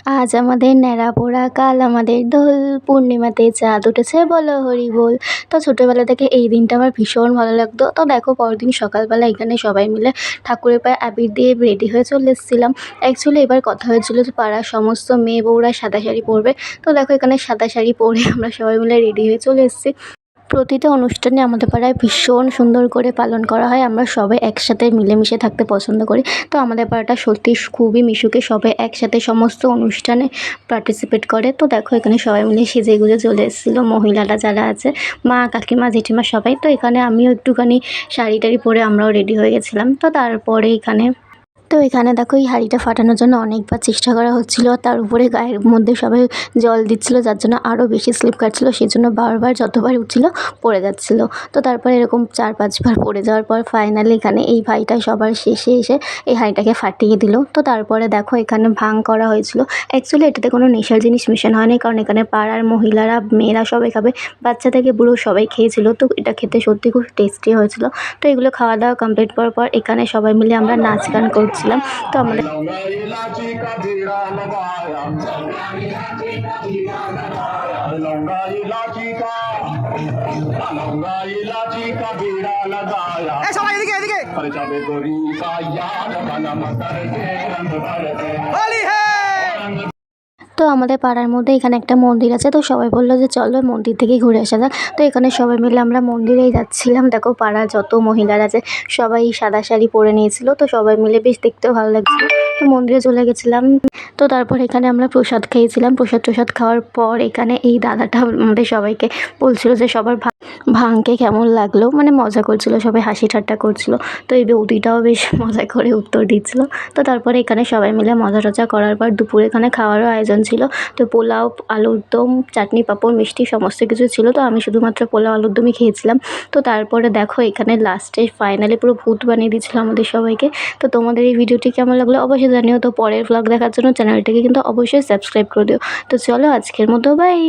আজ আমাদের ন্যাড়া পোড়া কাল আমাদের দোল, পূর্ণিমাতে চাঁদ উঠেছে বলো হরি বল। তো ছোটোবেলা থেকে এই দিনটা আমার ভীষণ ভালো লাগতো। তো দেখো পরদিন সকালবেলা এখানে সবাই মিলে ঠাকুরের পায়ে আবির দিয়ে রেডি হয়ে চলে এসেছিলাম। অ্যাকচুয়ালি এবার কথা হয়েছিল যে পাড়ার সমস্ত মেয়ে বউরা সাদা শাড়ি পরবে। তো দেখো এখানে সাদা শাড়ি পরে আমরা সবাই মিলে রেডি হয়ে চলে এসেছি। প্রতিটা অনুষ্ঠানে আমাদের পাড়ায় ভীষণ সুন্দর করে পালন করা হয়। আমরা সবাই একসাথে মিলেমিশে থাকতে পছন্দ করি। তো আমাদের পাড়াটা সত্যি খুবই মিশুকে, সবাই একসাথে সমস্ত অনুষ্ঠানে পার্টিসিপেট করে। তো দেখো এখানে সবাই মিলে সেজেগুজে চলে এসেছিলো মহিলারা যারা আছে, মা কাকিমা জেঠিমা সবাই। তো এখানে আমিও একটুখানি শাড়ি টাড়ি পরে আমরাও রেডি হয়ে গেছিলাম। তো তারপরে এখানে দেখো এই হাঁড়িটা ফাটানোর জন্য অনেকবার চেষ্টা করা হচ্ছিলো। তার উপরে গায়ের মধ্যে সবাই জল দিচ্ছিলো, যার জন্য আরও বেশি স্লিপ কাটছিলো। সেই জন্য বারবার যতবার উঠছিলো পড়ে যাচ্ছিলো। তো তারপরে এরকম 4-5 বার পড়ে যাওয়ার পর ফাইনালি এখানে এই ভাইটা সবার শেষে এসে এই হাঁড়িটাকে ফাটিয়ে দিল। তো তারপরে দেখো এখানে ভাং করা হয়েছিল। অ্যাকচুয়ালি এটাতে কোনো নেশার জিনিস মেশানো হয়নি, কারণ এখানে পাড়ার মহিলারা মেয়েরা সবাই খাবে, বাচ্চা থেকে বুড়ো সবাই খেয়েছিল। তো এটা খেতে সত্যি খুব টেস্টি হয়েছিল। তো এগুলো খাওয়া দাওয়া কমপ্লিট করার পর এখানে সবাই মিলে আমরা নাচ গান করছিলাম। তো আমাদের সবাই এদিকে এদিকে তো আমাদের পাড়ার মধ্যে এখানে একটা মন্দির আছে। তো সবাই বললো যে চলো মন্দির থেকে ঘুরে আসা যাক। তো এখানে সবাই মিলে আমরা মন্দিরেই যাচ্ছিলাম। দেখো পাড়ার যত মহিলারা আছে সবাই সাদা শাড়ি পরে নিয়েছিল। তো সবাই মিলে বেশ দেখতেও ভালো লাগছিলো। তো মন্দিরে চলে গেছিলাম। তো তারপর এখানে আমরা প্রসাদ খেয়েছিলাম। প্রসাদ খাওয়ার পর এখানে এই দাদাটা আমাদের সবাইকে বলছিল যে সবার ভাংকে কেমন লাগলো, মানে মজা করছিল, সবাই হাসি ঠাট্টা করছিল। তো এই বৌদিটাও বেশ মজা করে উত্তর দিচ্ছিল। তো তারপরে এখানে সবাই মিলে মজা টজা করার পর দুপুরে এখানে খাওয়ারও আয়োজন ছিল। তো পোলাও, আলুর দম, চাটনি, পাঁপড়, মিষ্টি সমস্ত কিছু ছিল। তো আমি শুধুমাত্র পোলাও আলুর দমই খেয়েছিলাম। তো তারপরে দেখো এখানে লাস্টে ফাইনালি পুরো ভূত বানিয়ে দিয়েছিল আমাদের সবাইকে। তো তোমাদের এই ভিডিওটি কেমন লাগলো অবশ্যই জানিও। তো পরের ভ্লগ দেখার জন্য চ্যানেলটিকে কিন্তু অবশ্যই সাবস্ক্রাইব করে দিও। তো চলো আজকের মতো বাই।